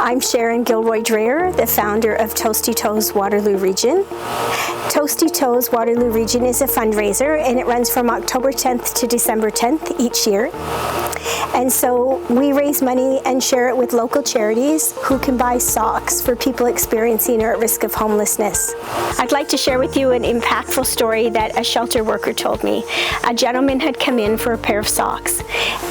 I'm Sharon Gilroy-Dreher, the founder of Toasty Toes Waterloo Region. Toasty Toes Waterloo Region is a fundraiser, and it runs from October 10th to December 10th each year. And so we raise money and share it with local charities who can buy socks for people experiencing or at risk of homelessness. I'd like to share with you an impactful story that a shelter worker told me. A gentleman had come in for a pair of socks,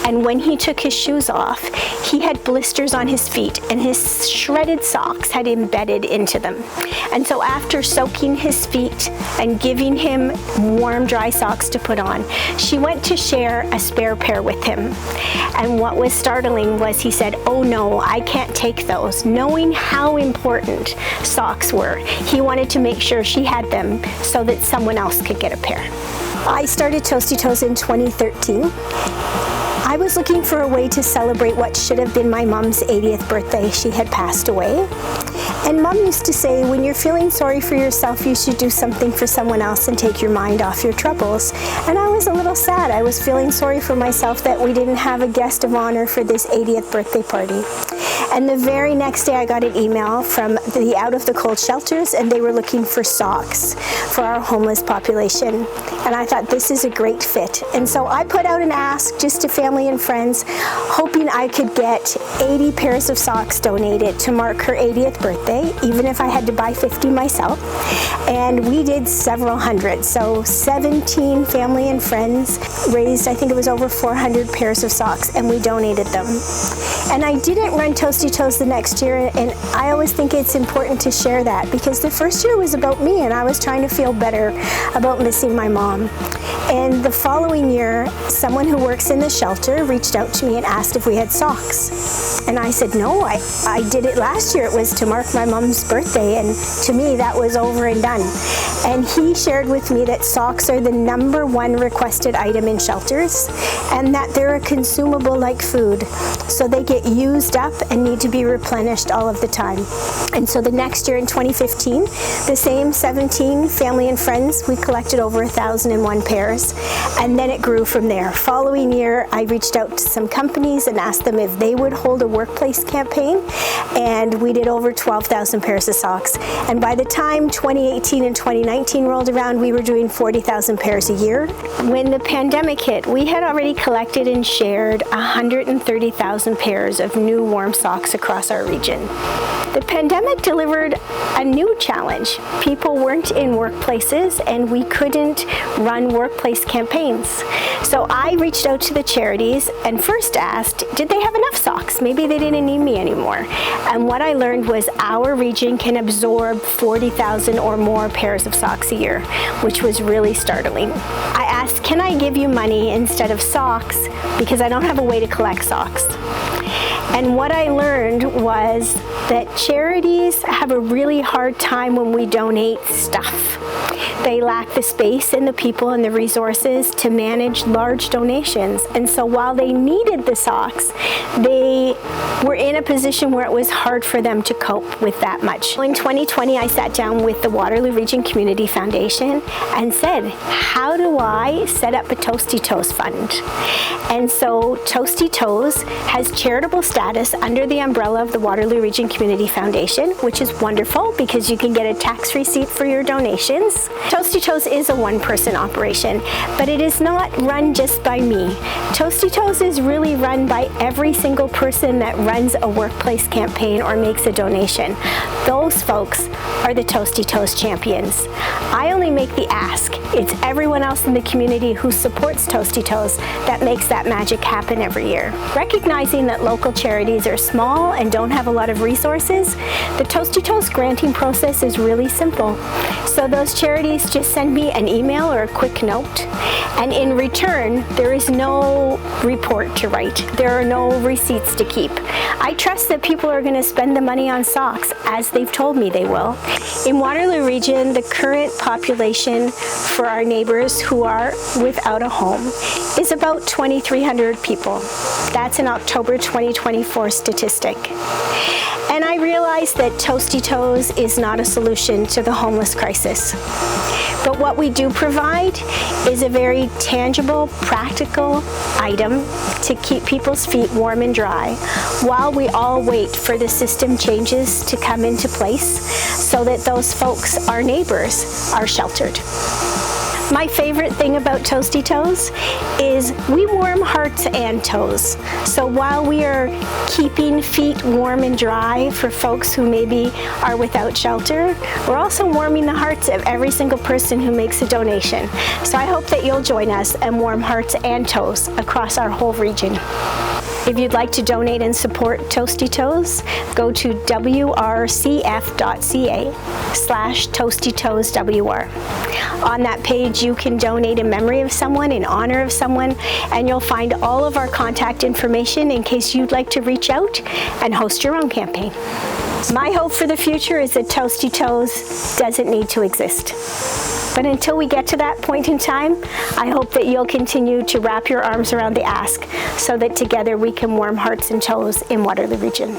and when he took his shoes off, he had blisters on his feet, and his shredded socks had embedded into them. And so after soaking his feet and giving him warm, dry socks to put on, she went to share a spare pair with him. And what was startling was he said, "Oh no, I can't take those." Knowing how important socks were, he wanted to make sure she had them so that someone else could get a pair. I started Toasty Toes in 2013. I was looking for a way to celebrate what should have been my mom's 80th birthday. She had passed away. And Mom used to say, when you're feeling sorry for yourself, you should do something for someone else and take your mind off your troubles. And I was a little sad. I was feeling sorry for myself that we didn't have a guest of honor for this 80th birthday party. And the very next day I got an email from the Out of the Cold shelters, and they were looking for socks for our homeless population. And I thought, this is a great fit. And so I put out an ask just to family and friends, hoping I could get 80 pairs of socks donated to mark her 80th birthday, even if I had to buy 50 myself. And we did several hundred. So 17 family and friends raised, I think it was over 400 pairs of socks, and we donated them. And I didn't run Toasty Toes the next year, and I always think it's important to share that, because the first year was about me, and I was trying to feel better about missing my mom. And the following year, someone who works in the shelter reached out to me and asked if we had socks. And I said, no, I did it last year. It was to mark my mom's birthday, and to me that was over and done. And he shared with me that socks are the #1 requested item in shelters, and that they're a consumable like food. So they get used up and need to be replenished all of the time. And so the next year in 2015, the same 17 family and friends, we collected over 1,001 pairs, and then it grew from there. Following year, I reached out to some companies and asked them if they would hold a workplace campaign, and we did over 12,000 pairs of socks. And by the time 2018 and 2019 rolled around, we were doing 40,000 pairs a year. When the pandemic hit, we had already collected and shared 130,000 pairs of new warm socks across our region. The pandemic delivered a new challenge. People weren't in workplaces, and we couldn't run workplace campaigns. So I reached out to the charities and first asked, did they have enough socks? Maybe they didn't need me anymore. And what I learned was our region can absorb 40,000 or more pairs of socks a year, which was really startling. I asked, can I give you money instead of socks, because I don't have a way to collect socks? And what I learned was that charities have a really hard time when we donate stuff. They lack the space and the people and the resources to manage large donations. And so while they needed the socks, they were in a position where it was hard for them to cope with that much. In 2020, I sat down with the Waterloo Region Community Foundation and said, how do I set up a Toasty Toes fund? And so Toasty Toes has charitable status under the umbrella of the Waterloo Region Community Foundation, which is wonderful because you can get a tax receipt for your donations. Toasty Toes is a one-person operation, but it is not run just by me. Toasty Toes is really run by every single person that runs a workplace campaign or makes a donation. Those folks are the Toasty Toes champions. I only make the ask. It's everyone else in the community who supports Toasty Toes that makes that magic happen every year. Recognizing that local charities are small and don't have a lot of resources, the Toasty Toes granting process is really simple. So those charities just send me an email or a quick note, and in return, there is no report to write. There are no receipts to keep. I trust that people are going to spend the money on socks, as they've told me they will. In Waterloo Region, the current population for our neighbors who are without a home is about 2,300 people. That's an October 2024 statistic. And I realize that Toasty Toes is not a solution to the homeless crisis. But what we do provide is a very tangible, practical item to keep people's feet warm and dry while we all wait for the system changes to come into place so that those folks, our neighbors, are sheltered. My favorite thing about Toasty Toes is we warm hearts and toes. So while we are keeping feet warm and dry for folks who maybe are without shelter, we're also warming the hearts of every single person who makes a donation. So I hope that you'll join us and warm hearts and toes across our whole region. If you'd like to donate and support Toasty Toes, go to wrcf.ca/ToastyToesWR. On that page, you can donate in memory of someone, in honor of someone, and you'll find all of our contact information in case you'd like to reach out and host your own campaign. My hope for the future is that Toasty Toes doesn't need to exist. But until we get to that point in time, I hope that you'll continue to wrap your arms around the ask so that together we can warm hearts and toes in Waterloo Region.